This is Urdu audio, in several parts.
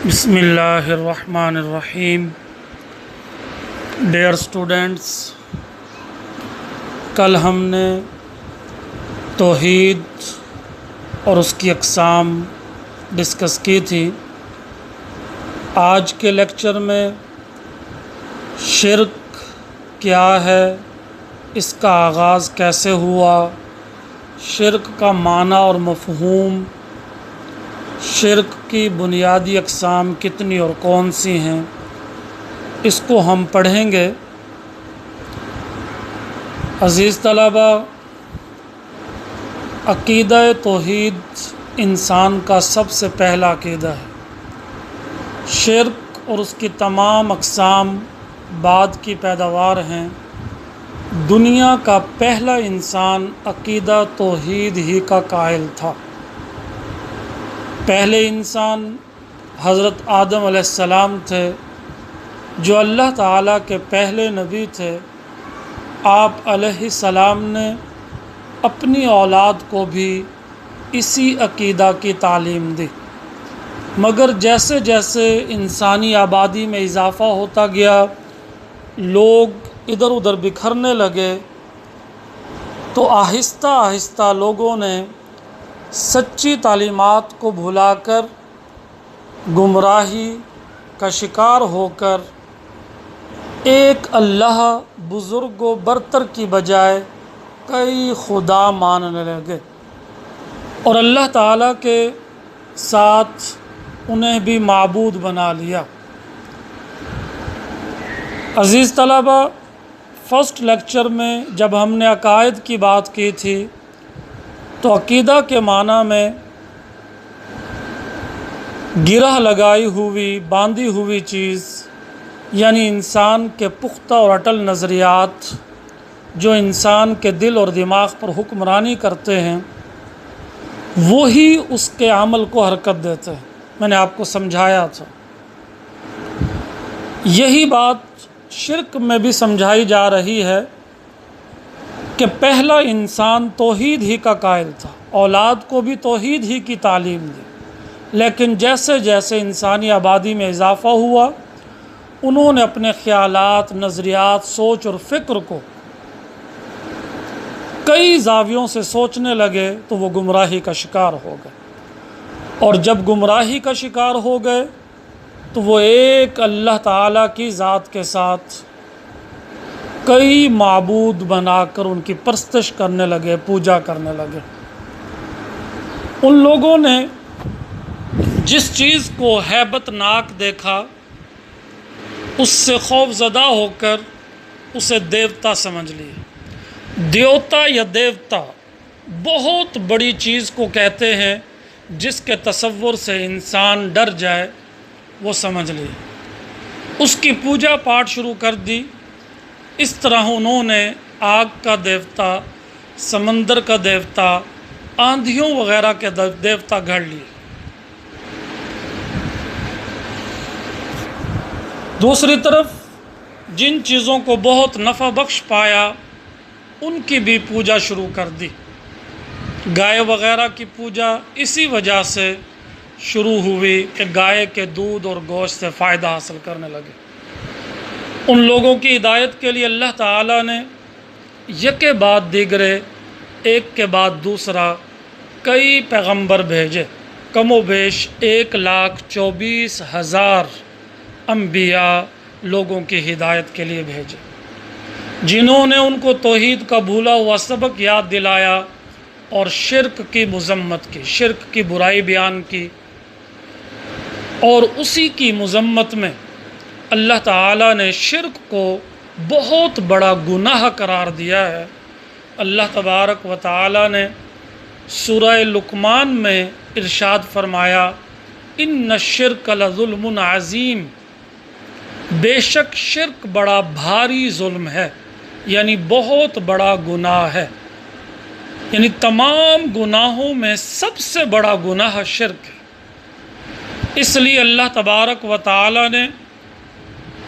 بسم اللہ الرحمن الرحیم۔ ڈیئر اسٹوڈنٹس، کل ہم نے توحید اور اس کی اقسام ڈسکس کی تھی۔ آج کے لیکچر میں شرک کیا ہے، اس کا آغاز کیسے ہوا، شرک کا معنی اور مفہوم، شرک کی بنیادی اقسام کتنی اور کون سی ہیں، اس کو ہم پڑھیں گے۔ عزیز طلبہ، عقیدہ توحید انسان کا سب سے پہلا عقیدہ ہے۔ شرک اور اس کی تمام اقسام بعد کی پیداوار ہیں۔ دنیا کا پہلا انسان عقیدہ توحید ہی کا قائل تھا۔ پہلے انسان حضرت آدم علیہ السلام تھے، جو اللہ تعالیٰ کے پہلے نبی تھے۔ آپ علیہ السلام نے اپنی اولاد کو بھی اسی عقیدہ کی تعلیم دی، مگر جیسے جیسے انسانی آبادی میں اضافہ ہوتا گیا، لوگ ادھر ادھر بکھرنے لگے، تو آہستہ آہستہ لوگوں نے سچی تعلیمات کو بھلا کر گمراہی کا شکار ہو کر ایک اللہ بزرگ و برتر کی بجائے کئی خدا ماننے لگے، اور اللہ تعالیٰ کے ساتھ انہیں بھی معبود بنا لیا۔ عزیز طلبہ، فرسٹ لیکچر میں جب ہم نے عقائد کی بات کی تھی، تو عقیدہ کے معنی میں گرہ لگائی ہوئی، باندھی ہوئی چیز، یعنی انسان کے پختہ اور اٹل نظریات جو انسان کے دل اور دماغ پر حکمرانی کرتے ہیں، وہی اس کے عمل کو حرکت دیتے ہیں۔ میں نے آپ کو سمجھایا تھا۔ یہی بات شرک میں بھی سمجھائی جا رہی ہے کہ پہلا انسان توحید ہی کا قائل تھا، اولاد کو بھی توحید ہی کی تعلیم دی، لیکن جیسے جیسے انسانی آبادی میں اضافہ ہوا، انہوں نے اپنے خیالات، نظریات، سوچ اور فکر کو کئی زاویوں سے سوچنے لگے، تو وہ گمراہی کا شکار ہو گئے، اور جب گمراہی کا شکار ہو گئے تو وہ ایک اللہ تعالیٰ کی ذات کے ساتھ کئی معبود بنا کر ان کی پرستش کرنے لگے، پوجا کرنے لگے۔ ان لوگوں نے جس چیز کو ہیبت ناک دیکھا، اس سے خوف زدہ ہو کر اسے دیوتا سمجھ لیے۔ دیوتا یا دیوتا بہت بڑی چیز کو کہتے ہیں، جس کے تصور سے انسان ڈر جائے، وہ سمجھ لیے۔ اس کی پوجا پاٹ شروع کر دی۔ اس طرح انہوں نے آگ کا دیوتا، سمندر کا دیوتا، آندھیوں وغیرہ کے دیوتا گھڑ لیے۔ دوسری طرف جن چیزوں کو بہت نفع بخش پایا، ان کی بھی پوجا شروع کر دی۔ گائے وغیرہ کی پوجا اسی وجہ سے شروع ہوئی کہ گائے کے دودھ اور گوشت سے فائدہ حاصل کرنے لگے۔ ان لوگوں کی ہدایت کے لیے اللہ تعالیٰ نے یکے بعد دیگرے، ایک کے بعد دوسرا کئی پیغمبر بھیجے۔ کم و بیش 1,24,000 انبیاء لوگوں کی ہدایت کے لیے بھیجے، جنہوں نے ان کو توحید کا بھولا ہوا سبق یاد دلایا اور شرک کی مذمت کی، شرک کی برائی بیان کی، اور اسی کی مذمت میں اللہ تعالیٰ نے شرک کو بہت بڑا گناہ قرار دیا ہے۔ اللہ تبارک و تعالیٰ نے سورہ لقمان میں ارشاد فرمایا، ان الشرک لظلم عظیم، بے شک شرک بڑا بھاری ظلم ہے، یعنی بہت بڑا گناہ ہے، یعنی تمام گناہوں میں سب سے بڑا گناہ شرک ہے۔ اس لیے اللہ تبارک و تعالیٰ نے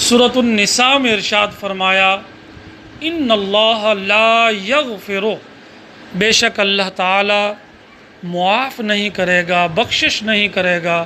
سورۃ النساء میں ارشاد فرمایا، ان اللہ لا یغفر، بے شک اللہ تعالیٰ معاف نہیں کرے گا، بخشش نہیں کرے گا،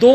2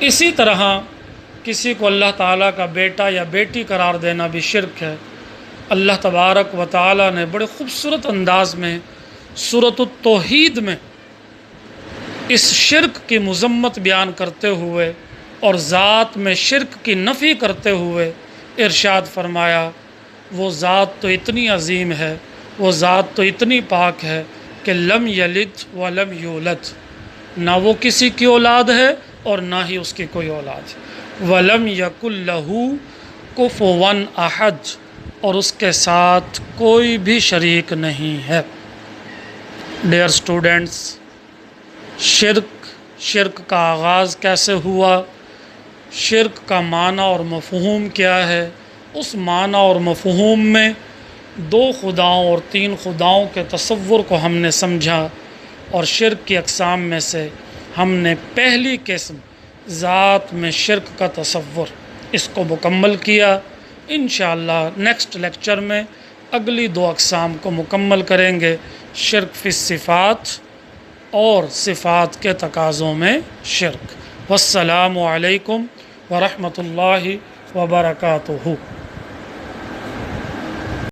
اسی طرح کسی کو اللہ تعالیٰ کا بیٹا یا بیٹی قرار دینا بھی شرک ہے۔ اللہ تبارک و تعالیٰ نے بڑے خوبصورت انداز میں سورۃ التوحید میں اس شرک کی مذمت بیان کرتے ہوئے اور ذات میں شرک کی نفی کرتے ہوئے ارشاد فرمایا، وہ ذات تو اتنی عظیم ہے، وہ ذات تو اتنی پاک ہے کہ لم یلد ولم یولد، نہ وہ کسی کی اولاد ہے اور نہ ہی اس کی کوئی اولاد ہے۔ وَلَمْ يَكُنْ لَهُ كُفُوًا أَحَدٌ، اور اس کے ساتھ کوئی بھی شریک نہیں ہے۔ ڈیئر اسٹوڈنٹس، شرک کا آغاز کیسے ہوا، شرک کا معنی اور مفہوم کیا ہے، اس معنی اور مفہوم میں 2 خداؤں اور 3 خداؤں کے تصور کو ہم نے سمجھا، اور شرک کی اقسام میں سے ہم نے پہلی قسم ذات میں شرک کا تصور اس کو مکمل کیا۔ انشاءاللہ نیکسٹ لیکچر میں اگلی 2 اقسام کو مکمل کریں گے، شرک فی الصفات اور صفات کے تقاضوں میں شرک۔ والسلام علیکم ورحمۃ اللہ وبرکاتہ۔